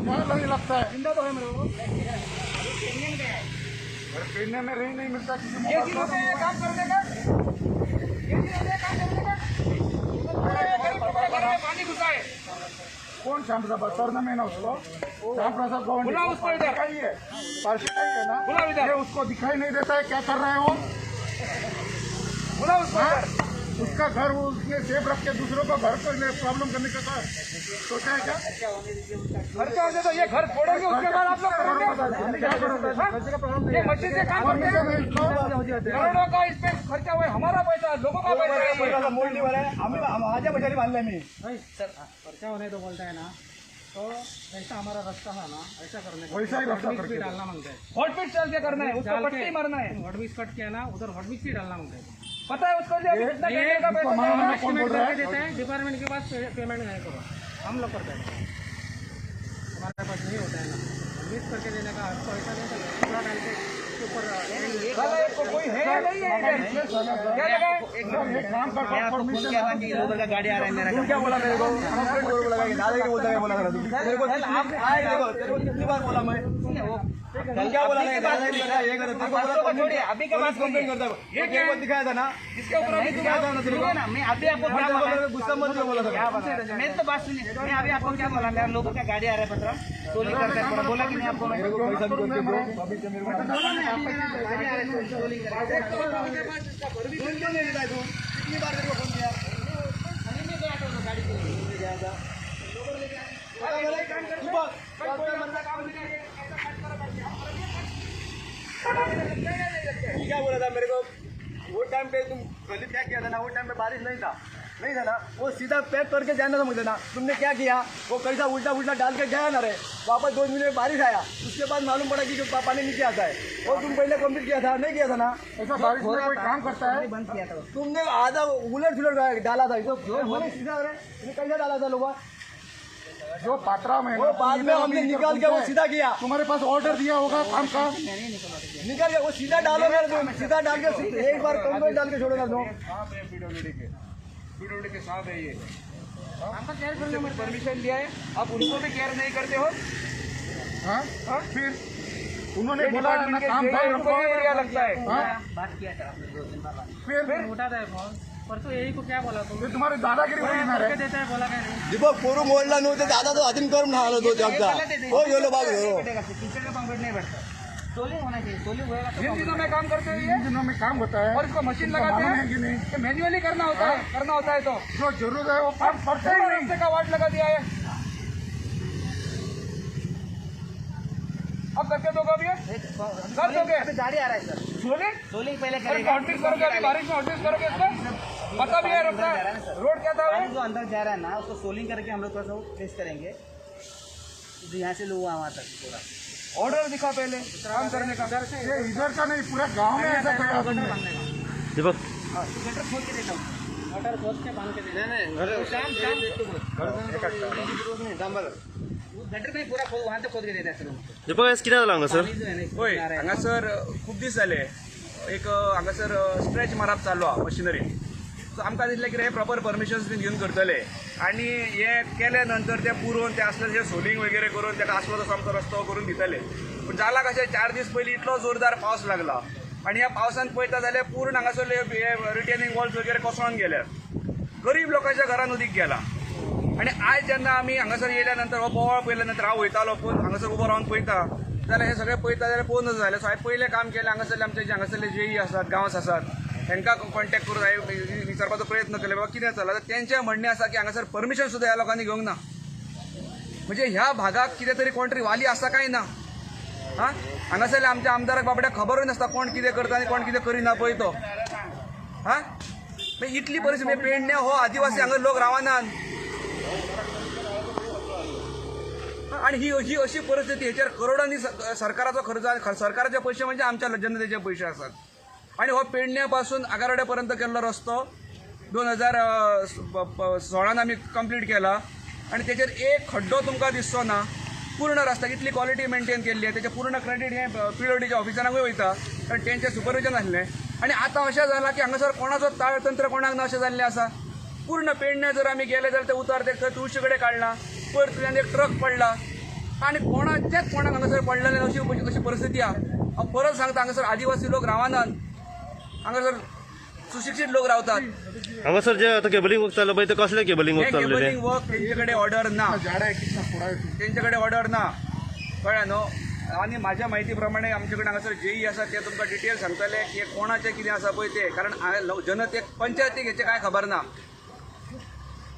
क्या नहीं लगता है? जिंदा तो है मेरे को। पहनने में रही नहीं मिलता किसी ये चीज होता है, ये काम करने का, ये चीज होता है काम करने का। घर में पानी घुसा है। कौन श्याम प्रसाद सरना में ना उसको श्याम प्रसाद गौंड बुलाओ उसको इधर। का ही है, पार्टी का ही है ना। बुलाओ इधर। ये उसको दिखाई नहीं देता है क्या कर रहे हो? बुलाओ उसको इधर। उसका घर वो उसने सेफ रख के दूसरों को घर को प्रॉब्लम करने का सोचा है क्या? खर्चा होने तो ये घर छोड़ेंगे, उसके बाद आप लोग करेंगे। ये मशीन से काम करते हैं, करोड़ों का इस पे खर्चा हुआ है, हमारा पैसा, लोगों का पैसा है। मोड नहीं भरा है, माझ्या पैशाने बांधलाय मी। सर खर्चा होने तो बोलता है ना, तो ऐसा हमारा रास्ता है ना, ऐसा करने का वैसा ही रास्ता हॉट मिक्स भी करके डालना मांगता है। हॉट पिट चल के करना है, उसको डाल के पट्टी मारना है। हॉट मिक्स कट किया ना, उधर हॉट मिक्स भी डालना मांगता है। पता है उसको, अभी कितना ये देने का पैसा मालूम जाएगा? है। कौन बोल एस्टिमेट रहा है? करके देते हैं, डिपार्टमेंट के पास पेमेंट नहीं करो, हम लोग करते हैं। हमारे पास नहीं होता है ना, मिक्स करके देने का आपको ऐसा नहीं चलेगा। पूरा डाल के उसके ऊपर साला इसको कोई है नहीं है इधर। क्या लगा है? एक काम कर परमिशन उधर का गाड़ी आ रहा है मेरा। तुम क्या बोला मेरे को? कंप्लेंट करो बोला कि दादागिरी बोलता है बोला करा तू। मेरे को आप आए देखो, तेरे को कितनी बार बोला मैं? कल क्या बोला नहीं दादागिरी कर रहा है, ये कर रहा है। तेरे को बोला छोड़िए, अभी के बाद कंप्लेंट करता है। ये तेरे को दिखाया था ना, इसके ऊपर अभी दिखाया था ना तेरे को। मैं अभी आपको क्या बोला? गुस्सा मत बोला था। मैं तो बात सुनिए, मैं अभी आपको क्या बोला? मेरे लोगों का गाड़ी आ रहा है पत्र टोलिंग करते हैं, बोला कि नहीं आपको? मेरे को पैसा भी करके दो, अभी से मेरे को गाड़ी आ रहा है टोलिंग करते हैं। क्यों नहीं देता है तू? कितनी बार तेरे को फोन किया? गाड़ी को क्या बोला था मेरे को? वो टाइम पे तुम गली पैक किया था ना, वो टाइम पे बारिश नहीं था ना, वो सीधा पैक करके जाना था मुझे ना। तुमने क्या किया? वो कैसा उल्टा डाल के गया ना रे, वापस 2 मिनट में बारिश आया, उसके बाद मालूम पड़ा कि पानी नीचे आता है। वो तुम पहले कंप्लीट किया था, नहीं किया था ना? ऐसा बारिश में कोई काम करता है? बंद किया था। तुमने आधा उलट सुलट डाला था, जो सीधा कैसा डाला था लोग? जो पात्रा में वो बाद में हमने निकाल के वो सीधा किया। तुम्हारे पास ऑर्डर दिया होगा काम का, निकाल के वो सीधा डालोगे, सीधा डाल के एक बार कंप्लीट डाल के छोड़ोगा तुम। पीडब्ल्यूडी के साथ है ये। परमिशन दिया है, आप उनको भी केयर नहीं करते हो। हाँ? फिर उन्होंने बोला ना डिपार्टमेंट के काम जेई कर उनको भी एरिया लगता है। बात किया था आपने 2 दिन बाद। फिर उठाता है फोन, परसों यही को क्या बोला तुम? फिर तुम्हारी दादागिरी होगी ना रे? करके देता है, बोला क्या नहीं? दीपक पोरू मोडला नव्हते दादा तो अधीन करून राहिलो तो जगदा हो गेलो बाग हो टीचर का कंप्लीट नहीं बैठता, टोलिंग होना चाहिए, टोलिंग होगा तो जिन दिनों में काम करते हैं इन दिनों में काम होता है और इसको मशीन इसको लगाते मालूम हैं है कि नहीं? कि मैन्युअली करना होता है तो जो जरूरत है वो काम करते ही नहीं। रास्ते का वाट लगा दिया है। अब करके दोगे अभी ये? कर दोगे? अभी गाड़ी आ रहा है सर, टोलिंग टोलिंग पहले अरे करेगा। हॉट मिक्स करोगे, अभी बारिश में हॉट मिक्स करोगे इसको? पता भी है रोड क्या था वो? पानी जो अंदर जा रहा है ना, उसको सोलिंग करके हम लोग थोड़ा सा टेस्ट करेंगे, तो यहाँ से लोग वहाँ तक पूरा ऑर्डर दिखा पहले काम करने का। ये इधर का नहीं, पूरा गांव में ऐसा किया तुमने। दीपक गटर खोल के देता हूँ। मोटर खोद के बांध के देना। गटर में पूरा खोल, वहाँ तक खोद के देता है सर। दीपक आज किती लागला सर? पाणी जो आहे ना, होय आ रहा है। हांगासर खूप दीस जाले एक हांगासर स्ट्रेच मारप चालू आहा मशिनरी. सो आमकां दिसलें की हे प्रॉपर परमिशन्स बीन घेवन करतले आनी हे केले नंतर ते पुरोवन ते आसले जे सोलिंग वगैरे करून ताका आसलो तसो आमचो रस्तो करून दितले. पूण जाला कशें 4 दीस पयलीं इतलो जोरदार पावस लागला आनी ह्या पावसान पळयता जाल्यार पूर्ण हांगासरले रिटेनिंग वॉल्स वगैरे कोसळून गेल्यात. गरीब लोकांच्या घरान उदीक गेला. आनी आयज जेन्ना आमी हांगासर येयल्या नंतर हो बोवाळ पळयल्या नंतर हांव वयतालो पूण हांगासर उबो रावन पळयता जाल्यार हे सगळे पळयता जाल्यार पळोवनच जालें. सो हांवें पयलें काम केलें हांगासरले आमचे जे हांगासरले जेई आसात गांवस आसात तांकां कॉन्टॅक्ट करून हांवें विचारपाचो प्रयत्न केलो बाबा कितें चल्लां. तर तेंचें म्हणणें आसा की हांगासर परमिशन सुद्दां ह्या लोकांनी घेवंक ना. म्हणजे ह्या भागाक कितें तरी कोण तरी वाली आसा काय ना. हां हांगासरल्या आमच्या आमदाराक बाबड्याक खबरूच नासता कोण कितें करता आनी कोण कितें करिना पळय तो. हां इतली परिस्थिती पेडण्या हो आदिवासी हांगा लोक रावनात आणि ही अशी परिस्थिती हेचेर करोडांनी सरकाराचो खर्च सरकाराचे पैसे म्हणजे आमच्या जनतेचे पैसे असतात. आणि हो पेडण्या पासून आगारड्या पर्यंत केल्लो रस्तो 2016 आम्ही कंप्लीट केला आणि त्याचेर एक खड्डो तुमकां दिसचो ना. पूर्ण रस्त्याक इतली क्वॉलिटी मेंटेन केल्ली आहे. त्याचे पूर्ण क्रेडिट हे पीडब्ल्यूडीच्या ऑफिसरांकूय वयता कारण तेंचें सुपरविजन आसलें. आणि आता अशें जालां की हांगासर कोणाचो ताळतंत्र कोणाक ना अशें जाल्लें आसा. पूर्ण पेडण्या जर आमी गेले जाल्यार ते उतार ते तुळशी कडेन काडला, परत एक ट्रक पडला आणि कोणाच्याच कोणाक हांगासर पडलेले अशी परिस्थिती आहा. परत सांगता हांगासर आदिवासी लोक रावनात, हांगासर सुशिक्षित लोक रावतात. हांगासर जे आता केबलिंग वर्क चाललं पळय ते कसले केबलिंग हे वर्क चाललेले? केबलिंग वर्क तेंचे कडेन ऑर्डर ना, झाडा आहे कितना थोडा आहे. तेंचे ऑर्डर ना, कळ्ळें न्हू. आणि म्हाज्या म्हायती प्रमाणे आमचे कडेन हांगासर जेई आसा ते तुमकां डिटेल सांगतले की हे कोणाचें कितें आसा पळय ते. कारण जनतेक पंचायतीक हेचें कांय खबर ना.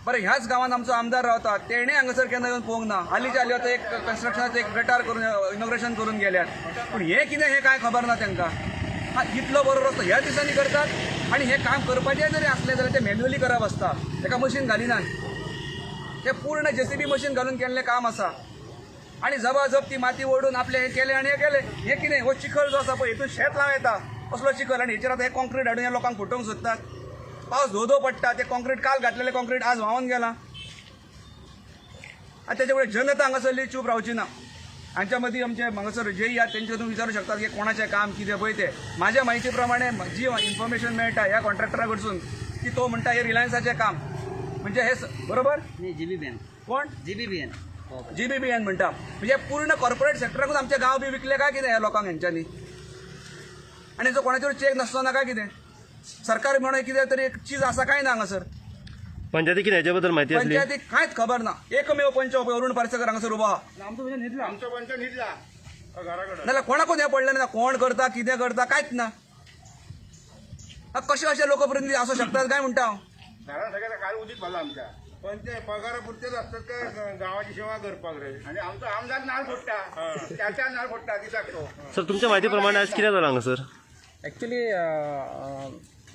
बरें, ह्याच गांवांत आमचो आमदार रावता, तेणें हांगासर केन्ना येवन पळोवंक ना. हालींच्या हालीं आतां एक कन्स्ट्रक्शनाचें एक गटार करून इनॉग्रेशन करून गेल्यात, पूण हे कितें हे कांय खबर ना तांकां. इतलो बरो रस्तो ह्या दिसांनी करतात आणि हे काम करपाचें जरी असलें जाल्यार ते मॅन्युअली करप आसता, ताका मशीन घालिनात. ते पूर्ण जेसीबी मशीन घालून केल्लें काम आसा. आणि जबाजब ती माती ओढून आपले हे केले आणि हे केले. हे कितें हो चिखल जो आसा पळय हितून शेत लाव येता असलो चिखल, आणि हेचेर आतां हे कॉन्क्रीट हाडून ह्या लोकांक फुटोवंक सोदतात. पावस धो पडटा, ते कॉन्क्रीट काल घातलेलें कॉन्क्रीट आज व्हांवून गेलां. आनी तेच्या मुळे जनता हांगासरली चूप रावची ना. हांच्या मदीं आमचे हांगासर जेई आहात तेंचे तुमी विचारूं शकतात की कोणाचें काम कितें पळय ते. म्हाज्या म्हायती प्रमाणे जी इन्फॉर्मेशन मेळटा ह्या कॉन्ट्रॅक्टरा कडसून की तो म्हणटा हे रिलायन्साचें काम, म्हणजे हे बरोबर नहीं GBBN कोण GBBN GBBN म्हणटा. म्हणजे पूर्ण कॉर्पोरेट सेक्टराकूच आमचे गांव बी विकले काय कितें ह्या लोकांक हेंच्यांनी. आनी जो कोणाचेर चेक नासलो ना काय कितें. सरकार म्हणून कितें तरी एक चीज आसा काय ना हांगासर. पंचायती कितें हेच्या बद्दल माहिती आसली? पंचायतीक कांयच खबर ना. एकमेव पंच अरुण पार्सेकर हांगासर उबो आहा. आमचं पंच न्हिदला घराकडे. नाल्यार कोणाकूच हें पडलें ना. कोण करता कितें करता कांयच ना. कशे अशे लोकप्रतिनिधी आसूं शकतात काय म्हणटा हांव. घरात सगळ्या काल उदीक भरला आमच्या. पण ते पगारा पुरतेच असतात काय गावाची सेवा करपाक रे. आणि आमचा आमदार नाल फोडटा, त्याच्या नाल फोडटा दिसाक तो. सर तुमच्या माहिती प्रमाणे आज कितें जालां हांगासर? ॲक्च्युली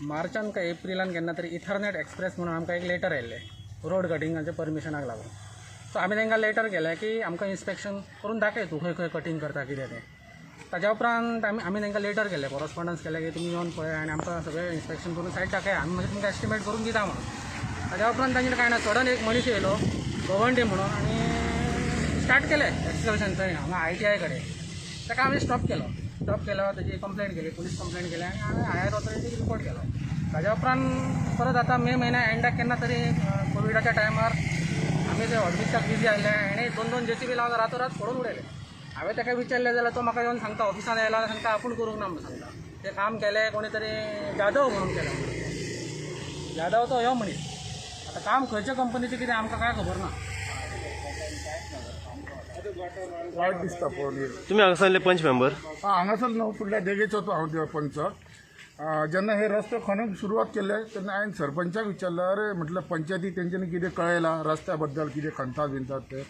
मार्चान काय एप्रिलान केन्ना तरी इथरनेट एक्सप्रेस म्हणून आमकां एक लेटर आयिल्लें रोड कटिंगाच्या परमिशनाक लागून. सो आमी तांकां लेटर केलें की आमकां इन्स्पेक्शन करून दाखय तूं खंय खंय कटिंग करता कितें तें. ताज्या उपरांत आमी तांकां लेटर केलें, कॉरस्पॉन्डन्स केलें की तुमी येवन पळय आनी आमकां सगळें इन्स्पेक्शन करून सायड दाखया, आमी मागीर तुमकां एस्टिमेट करून दिता म्हणून. ताज्या उपरांत तांचें कांय ना, सडन एक मनीस येयलो गवंडी म्हणून आनी स्टार्ट केलें एक्सकर्शन थंय हांगा ITI कडेन. ताका आमी स्टॉप केलो, ताची कंप्लेंट केली, पुलीस कंप्लेंट केली आनी हांवें हायर ऑथॉरिटीक रिपोर्ट केलो. ताज्या उपरांत परत आतां मे म्हयन्या एंडाक केन्ना तरी कोविडाच्या टायमार आमी ते हॉटबिस्टाक बिजी आयले, हेणे 2-2 JCB लावन रातोरात फोडून उडयले. हांवें ताका विचारलें जाल्यार तो म्हाका येवन सांगता ऑफिसान येयला सांगता आपूण करूंक ना म्हणून सांगता. तें काम केलें कोणी तरी जाधव म्हणून केलें. जाधव तो ह्यो मनीस. आतां काम खंयच्या कंपनीचें कितें आमकां काय खबर ना. वायट दिसता पळोवन. तुम्ही हांगासरले पंच मेंबर? हांगासर न्हू फुडल्या देगेचो तो हांव पंच. जेन्ना हे रस्ते खणूंक सुरवात केले तेन्ना हांवें सरपंचाक विचारलें, अरे म्हटलं पंचायती तेंच्यांनी कितें कळयलां रस्त्या बद्दल कितें खणतात बिनतात ते.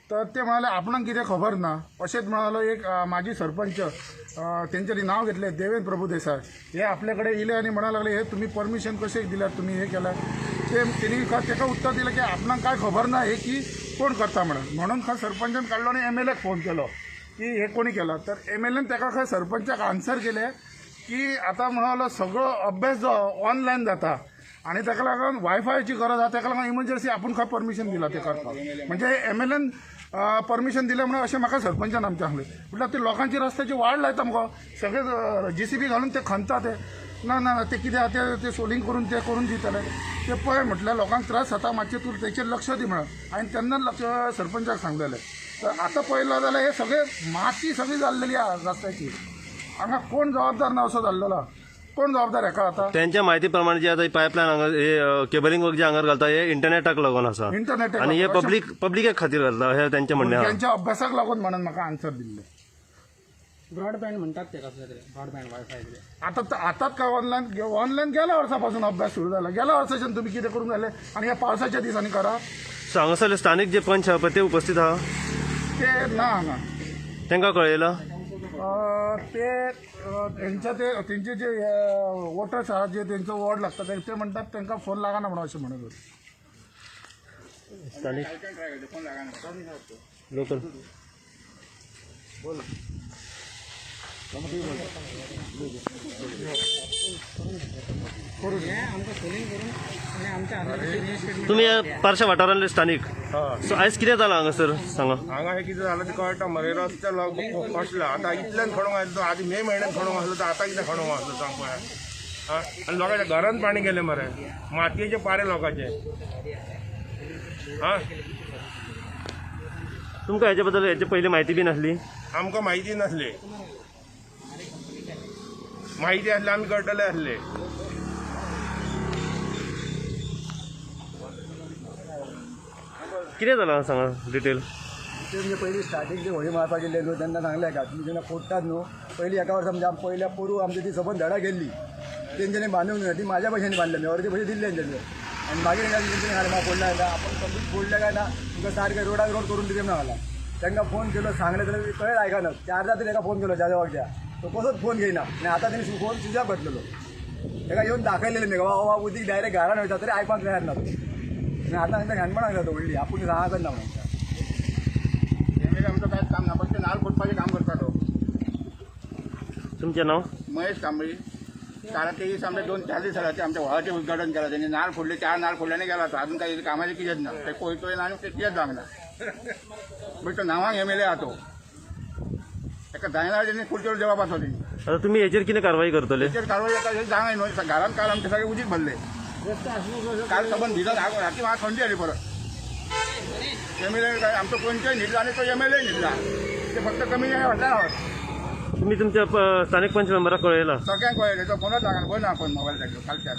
तर ते म्हणाले आपणाक कितें खबर ना. अशेंच म्हणालो एक माजी सरपंच, तेंच्यांनी नाव घेतलें देवेंद्र प्रभुदेसाय. हे आपल्या कडेन येयले आनी म्हणा लागले हे तुम्ही परमिशन कशें दिल्यात, तुम्ही हे केलां. ते तेणी ताका उत्तर दिलें की आपणाक काय खबर ना हे की कोण करता म्हणून खंय सरपंचान काडलो आनी MLAक फोन केलो की हे कोणी केला. तर MLAन ताका खंय सरपंचाक आन्सर केलें की आतां म्हणालो सगळो अभ्यास जो ऑनलायन जाता आणि ताका लागून वायफायची गरज आहा, ताका लागून इमर्जन्सी आपूण खंय परमिशन दिला ते करपाक. म्हणजे MLAन परमिशन दिलें म्हणून अशें म्हाका सरपंचान आमच्या सांगलें. म्हटल्यार ते लोकांची रस्त्याची वाड लायता मुगो, सगळे JCB घालून ते खणता ते. ना ते कितें आहा ते सोलिंग करून ते करून दितले ते पळय म्हटल्यार लोकांक त्रास जाता, मातशें तूं तेचेर लक्ष दी म्हणून हांवें तेन्नाच सरपंचाक सांगलेलें. तर आतां पळयलो जाल्यार हे सगळे माती सगळी जाल्लेली आहा रस्त्याची. हांगा कोण जबाबदार ना असो जाल्लेलो. कोण जबाबदार हेका आता? त्यांच्या माहिती प्रमाणे जे आता पायपलायन हांगा हे केबलिंग वर्क जे हांगार घालता हे इंटरनेटाक लागून आसा इंटरनेटाक आणि हे पब्लिके खातीर घालता हे त्यांचे म्हणणें आहा. त्यांच्या अभ्यासाक लागून म्हणून म्हाका आन्सर दिल्ले. ब्रॉडबँड म्हणटात ते कसले तरी ब्रॉडबँड वायफाय कितें. आताच काय ऑनलाईन गेल्या वर्सापासून अभ्यास सुरू झाला. गेल्या वर्साच्यान तुम्ही कितें करून झाले आणि या पावसाच्या दिसांनी करा. सो हांगासरले स्थानिक जे पंच आहा ते उपस्थित आहा? ते ना हांगा तांकां कळयलां? त्यांचे जे वोटर्स आहात जे त्यांचं वॉर्ड लागतात ते म्हणतात त्यांना फोन लागाना म्हणून असे म्हणत होते. स्थानिक लोकल तुम्ही पारशा वाठारांतले स्थानिक. सो आयज कितें जालां हांगासर सांगा. हांगा हे कितें जालां ते कळटा मरे. रस्ते कसला आतां इतल्यान खणूंक आयलो, आदी मे म्हयन्यात खणूंक आसलो तर आतां कितें खणूंक आसलो सांग पळय. आनी लोकांच्या घरांत पाणी गेलें मरे, मातयेचे पारे लोकांचे. तुमकां हेच्या बद्दल हेचे पयली माहिती बी नासली? आमकां माहिती नासली. माहिती असले आमी करतले असले. कितें जालां सांगा डिटेल. ते म्हणजे पहिली स्टार्टिंग ते होळी मारपाक गेले न्हू तेन्ना सांगले का तुम्ही जेन्ना फोडटात न्हू पहिली एका वर्सा म्हणजे पयल्या पोरू आमची ती सबंद धडा गेल्ली तेंच्यांनी बांदूंक न्हू ती माझ्या पयशांनी बांधले मी अर्धे पयशे दिल्ले तेंच्यांनी आनी मागीर तेंच्यांनी सांगले म्हाका फोडला काय आपण कंप्लीट फोडले काय ना तुमकां सारकें रोडाक रोड करून दिले म्हणून सांगला. तांकां फोन केलो सांगले जाल्यार कळ्ळें आयकना 4दा तरी ताका फोन केलो ज्या वखद्या तो कसोच फोन घेयना आनी आतां तेणी फोन स्विच ऑफ घातलेलो. ताका येवन दाखयलेले मी बाबा उदीक डायरेक्ट घरान वयता तरी आयकपाक तयार ना तो. आनी आतां तांकां घाणपणाक जाता व्हडली आपूण सांगाकच ना म्हणून. आमचं काय काम ना फक्त नाल फोडपाचें काम करता तो. तुमचें नांव? महेश कांबळी. कारण ते दिवस आमच्या 2-4 दीस झाला ते आमच्या व्हळाचे उद्घाटन केलं त्यांनी. नाल फोडले 4 नाल फोडल्याने गेला तो. अजून काही कामाचे कितेंच ना. ते कोयतोय ना आणि ते कितेंच जावंक ना. बट तो नांवांक MLA आहा तो. ताका जायना तेणी खुर्चेर जबाब आसा तेणी. आता तुम्ही हेचेर कितें कारवाई करतले? तेचेर कारवाई आता जावंक न्हू. घरांत काल आमचे सगळे उदीक भरले. काल सबंद भिजत राती म्हाका थंडी आली परत. MLA काय आमचो पंचय न्हिदला आणि तो MLA न्हिदला. ते फक्त कमी वाटला आहोत. तुम्ही तुमच्या स्थानिक पंच मेंबराक कळयला? सगळ्यांक कळयले तो फोनच लागना. पळय ना फोन मोबायल ताजो कालच्यान.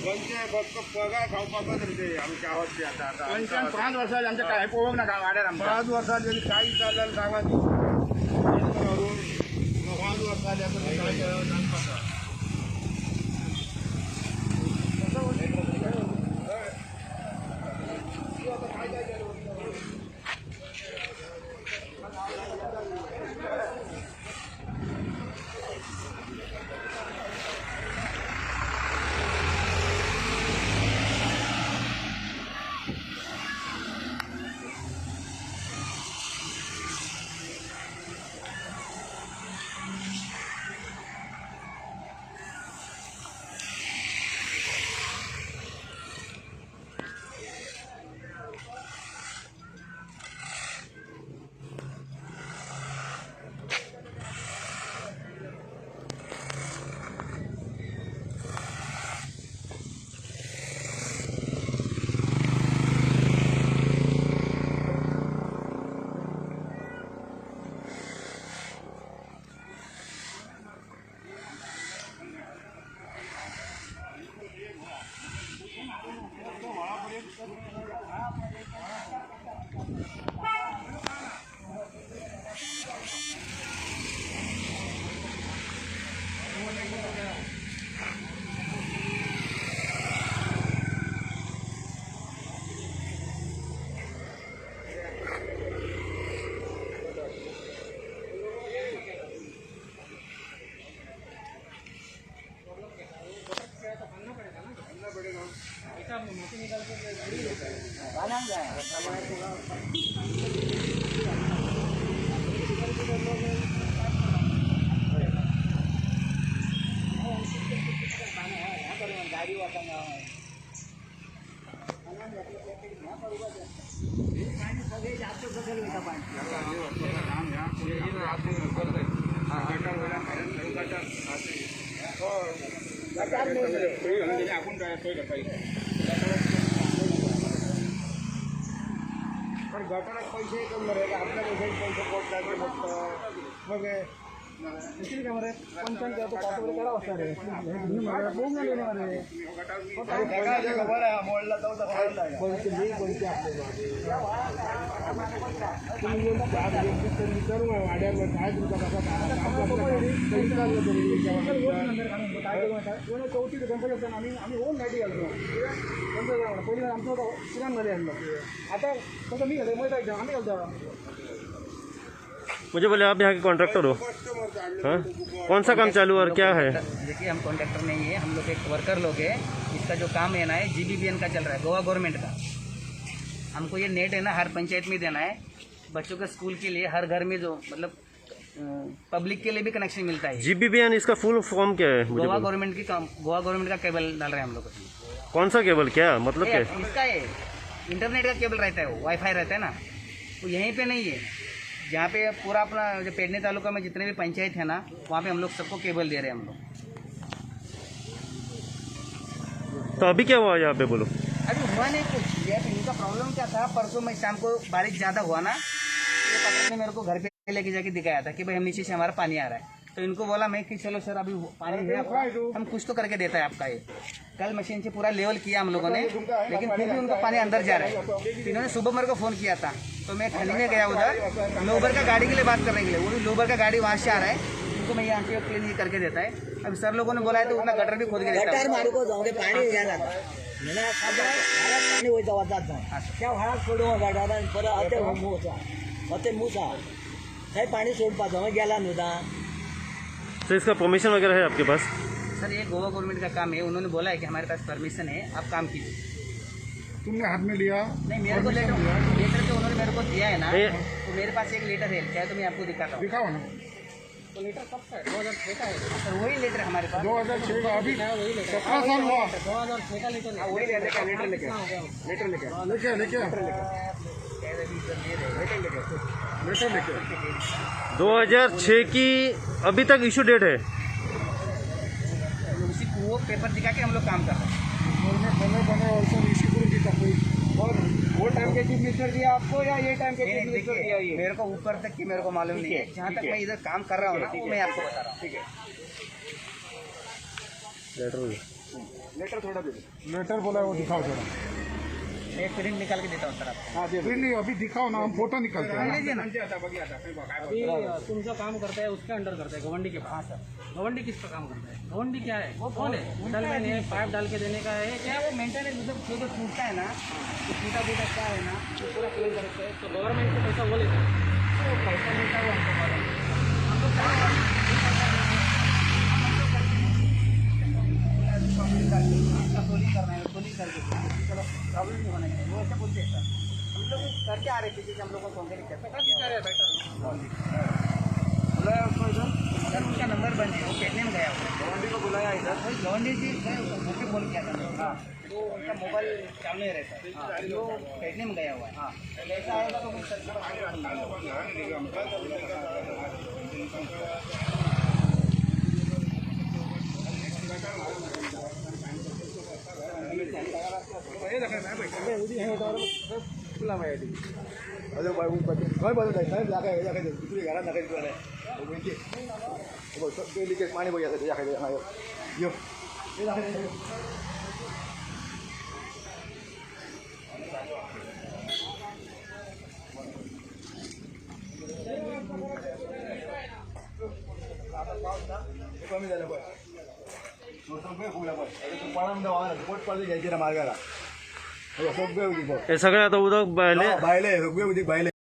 पंचे फक्त पगार खावपाकच रे ते आमचे आहोत ते आता. 5 वर्सांचे आमचे काय पळोवंक ना वाड्यार आमच्या. 5 वर्सांनी काही चाललं सांगा. 5 वर्सांनी आता काय सांगता. पण गटारात पैसे कमी मरे आपल्या पैसे कोट फक्त मग किती काय मरे 55 तो पाच वगैरे करा असणार रे बोंग आले ना रे काय खबर आहे मोडला तो खबर कोणती तुम्ही येऊन आज रेजिस्टर करू वाड्यावर काय तुमचा कसा चौथी कंपनी असताना आम्ही ओन गाडी घालतो पहिले आमचं किराणमध्ये आणलं आता कसं मी घालतो माहिती आहे आम्ही घालतो. मुझे बोले आप यहाँ के कॉन्ट्रैक्टर हो? हाँ, कौन सा काम चालू और क्या है? देखिए हम कॉन्ट्रैक्टर नहीं है, हम लोग एक वर्कर लोग हैं. इसका जो काम है ना है GBBN का चल रहा है, गोवा गवर्नमेंट का. हमको ये नेट है ना हर पंचायत में देना है. बच्चों के स्कूल के लिए हर घर में जो मतलब पब्लिक के लिए भी कनेक्शन मिलता है. GBBN इसका फुल फॉर्म क्या है? गोवा गवर्नमेंट का केबल डाल रहे हैं हम लोग. कौन सा केबल? क्या मतलब क्या? इसका है इंटरनेट का केबल रहता है, वो वाईफाई रहता है ना, वो यहीं पे नहीं है. जहाँ पे पूरा अपना जो पेडने तालुका में जितने भी पंचायत है ना वहाँ पे हम लोग सबको केबल दे रहे हैं हम लोग. तो अभी क्या हुआ यहाँ पे बोलो? अभी हुआ नहीं कुछ, ये इनका प्रॉब्लम क्या था, परसों मैं शाम को बारिश ज़्यादा हुआ ना, ये पकड़ ने मेरे को घर पे लेके जाके दिखाया था कि भाई हम नीचे से हमारा पानी आ रहा है। तो इनको बोला मैं कि चलो सर अभी पानी है आपका, हम कुछ तो करके देता है आपका ये। कल मशीन से पूरा लेवल किया हम लोगों ने, लेकिन फिर भी उनका पानी अंदर जा रहा है। तो इन्होंने सुबह मेरे को फ़ोन किया था, तो मैं खली में गया उधर लोबर का गाड़ी के लिए बात करने के लिए। वो भी लोबर का गाड़ी वहाँ से आ रहा है, उनको मैं यहाँ से क्लीन करके देता है। अब सर लोगों ने बोला है तो उतना गटर भी खोद के देता है। मारू को जाऊंगे पाणी घ्यायला मला पाणी वयता वतात त्या व्हाळात सोडून गाडा परत अते मुसा अते मुसा काही पाणी सोड पाजो गेला नुदा। तो इसका परमिशन वगैरह है आपके पास? सर ये गोवा गवर्नमेंट का काम है, उन्होंने बोला है कि हमारे पास परमिशन है, आप काम कीजिए। तुमने हाथ में लिया? नहीं, मेरे को लेटर जो उन्होंने मेरे को दिया है ना, ये- तो मेरे पास एक लेटर है, चाहे तो मैं आपको दिखाता हूँ। दिखाओ ना। तो लेटर कब का है? 2006 का है। सर वही लेटर हमारे पास। 2006 का, अभी वही लेटर 17 साल हुआ। 2006 का लेटर है। वही लेटर का लेटर लेके कितना हो गया? लेटर लेके लेके लेके लेटर लेके 2006 की अभी तक इशू डेट है। उसी को वो पेपर दिखा के हम लोग काम कर रहे हैं। बने वर्ष इसी करून की कोई और वो टाइम के चीफ मिनिस्टर दिया आपको या ये टाइम के चीफ मिनिस्टर दिया देखिए, ये? मेरे को ऊपर तक की मेरे को मालूम नहीं है, जहाँ तक मैं इधर काम कर रहा हूँ ना, वो मैं आपको बता रहा हूँ। ठीक है, लेटर थोड़ा दे दो। लेटर बोला है, वो दिखाओ जरा। मैं एक प्रिंट निकाल के देता हूँ सर आपको। हाँ दे दो। फिर नहीं, अभी दिखाओ ना, हम फोटो निकालते हैं। लीजिए ना। अभी तुम जो काम करता है उसके अंडर करता है गवंडी के पास। गवंडी किसका काम करता है? गवंडी क्या है? वो कौन है? मिडलमैन है, पाइप डाल के देने का है क्या वो मेंटेनेंस मतलब जो टूटता है ना, तो टूटा फूटा क्या है ना, तो पूरा क्लीन करता है। तो गवर्नमेंट से पैसा वो लेता है। तो पैसा मिलता है वो हमको मालूम है। हम लोग क्या सोलिंग करना है, सोलिंग करके चलो प्रॉब्लम नहीं होना चाहिए, वो ऐसे बोलते हैं सर। हम लोग करके आ रहे थे, जैसे हम लोग को कॉन्टेक्ट सर उसका नंबर बन है, वो कहने में गया हुआ गवंडी को बुलाया इधर। है गवर्नमेंट जी घर पे फोन किया था। हाँ, तो उनका मोबाइल चालू नहीं रहता है। हाँ, तो कहने में गया हुआ है। हाँ, ऐसा आएगा तो मैं सर अरे भाई वो काय बदल आहे साहेब लागाय लागाय दुसरी घरात नका दिसला नाही म्हणजे बघ सगळे लिकेज पाणी बघायचं त्याच्या खाली हा यो हे लागाय कमी झालं पण सगळे फुगला पण पळाम दवा पोट पाळले घ्यायचे ना मार्गाला सगळे होती हे सगळे आता उदक बायले बायले सगळे होती बायले